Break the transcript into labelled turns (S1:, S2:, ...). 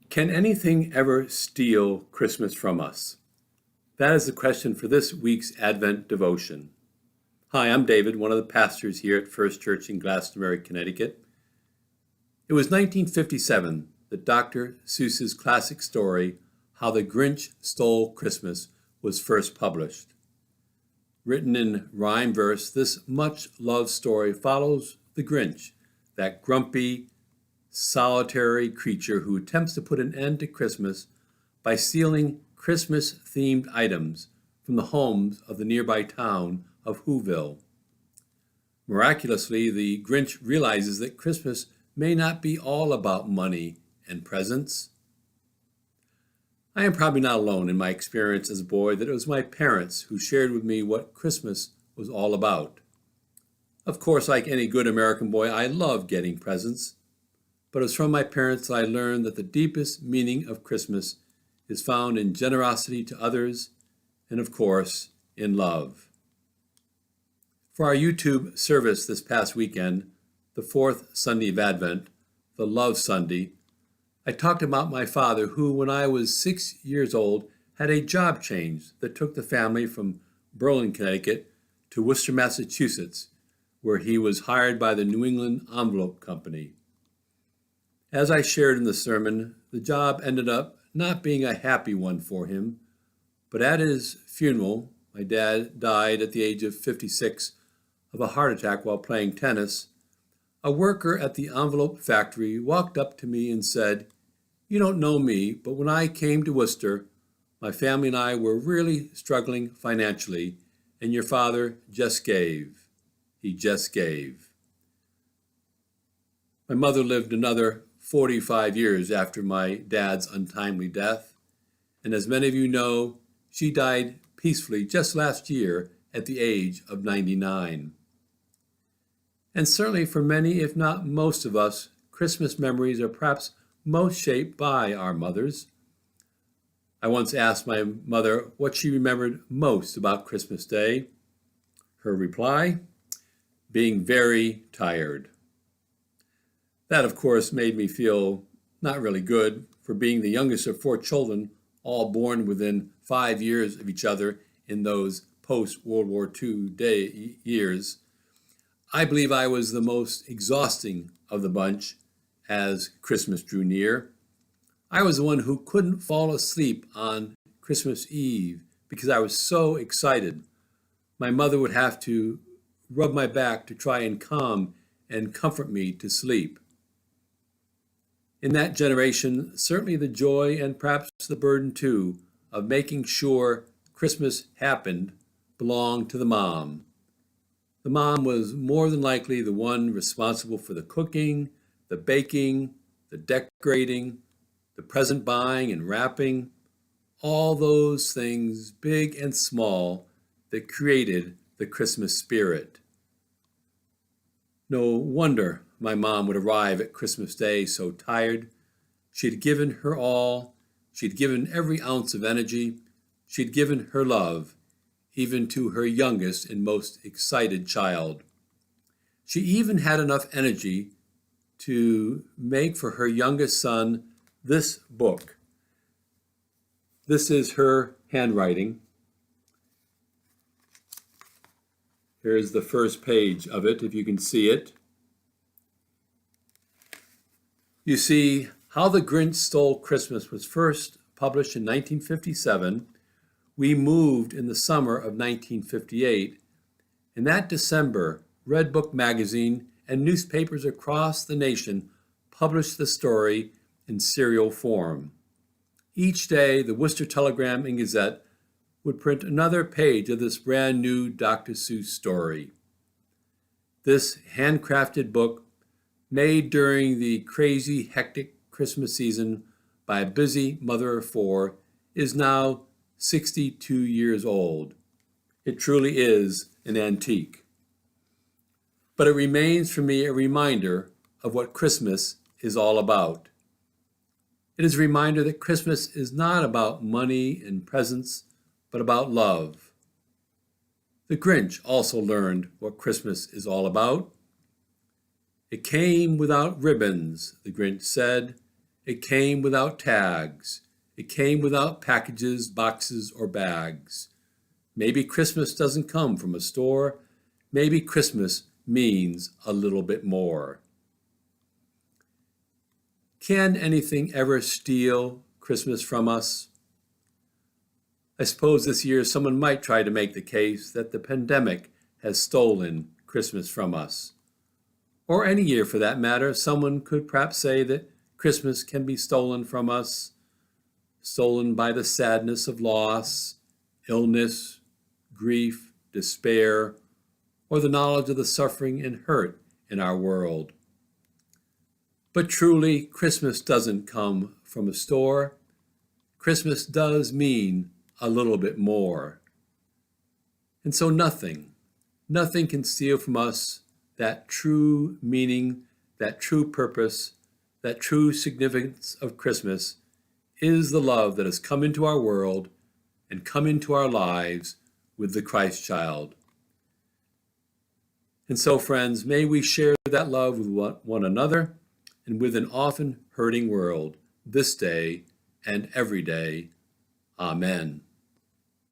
S1: Can anything ever steal Christmas from us? That is the question for this week's Advent devotion. Hi, I'm David, one of the pastors here at First Church in Glastonbury, Connecticut. It was 1957 that Dr. Seuss's classic story, How the Grinch Stole Christmas, was first published. Written in rhyme verse, this much-loved story follows the Grinch, that grumpy, solitary creature who attempts to put an end to Christmas by stealing Christmas-themed items from the homes of the nearby town of Whoville. Miraculously, the Grinch realizes that Christmas may not be all about money and presents. I am probably not alone in my experience as a boy that it was my parents who shared with me what Christmas was all about. Of course, like any good American boy, I loved getting presents. But it was from my parents that I learned that the deepest meaning of Christmas is found in generosity to others and, of course, in love. For our YouTube service this past weekend, the fourth Sunday of Advent, the Love Sunday, I talked about my father who, when I was 6 years old, had a job change that took the family from Berlin, Connecticut to Worcester, Massachusetts, where he was hired by the New England Envelope Company. As I shared in the sermon, the job ended up not being a happy one for him, but at his funeral, my dad died at the age of 56 of a heart attack while playing tennis. A worker at the envelope factory walked up to me and said, "You don't know me, but when I came to Worcester, my family and I were really struggling financially, and your father just gave. He just gave." My mother lived another 45 years after my dad's untimely death, and as many of you know, she died peacefully just last year at the age of 99. And certainly for many, if not most of us, Christmas memories are perhaps most shaped by our mothers. I once asked my mother what she remembered most about Christmas Day. Her reply, being very tired. That, of course, made me feel not really good for being the youngest of 4 children, all born within 5 years of each other in those post-World War II years. I believe I was the most exhausting of the bunch as Christmas drew near. I was the one who couldn't fall asleep on Christmas Eve because I was so excited. My mother would have to rub my back to try and calm and comfort me to sleep. In that generation, certainly the joy and perhaps the burden too of making sure Christmas happened belonged to the mom. The mom was more than likely the one responsible for the cooking, the baking, the decorating, the present buying and wrapping, all those things, big and small, that created the Christmas spirit. No wonder my mom would arrive at Christmas Day so tired. She had given her all. She had given every ounce of energy. She had given her love, even to her youngest and most excited child. She even had enough energy to make for her youngest son this book. This is her handwriting. Here's the first page of it, if you can see it. You see, How the Grinch Stole Christmas was first published in 1957. We moved in the summer of 1958. In that December, Redbook magazine and newspapers across the nation published the story in serial form. Each day, the Worcester Telegram and Gazette would print another page of this brand new Dr. Seuss story. This handcrafted book, made during the crazy, hectic Christmas season by a busy mother of 4, is now 62 years old. It truly is an antique. But it remains for me a reminder of what Christmas is all about. It is a reminder that Christmas is not about money and presents, but about love. The Grinch also learned what Christmas is all about. It came without ribbons, the Grinch said, It came without tags. It came without packages, boxes, or bags. Maybe Christmas doesn't come from a store. Maybe Christmas means a little bit more. Can anything ever steal Christmas from us? I suppose this year someone might try to make the case that the pandemic has stolen Christmas from us. Or any year for that matter, someone could perhaps say that Christmas can be stolen from us, stolen by the sadness of loss, illness, grief, despair, or the knowledge of the suffering and hurt in our world. But truly, Christmas doesn't come from a store. Christmas does mean a little bit more. And so nothing can steal from us that true meaning, that true purpose, that true significance of Christmas is the love that has come into our world and come into our lives with the Christ child. And so, friends, may we share that love with one another and with an often hurting world this day and every day. Amen.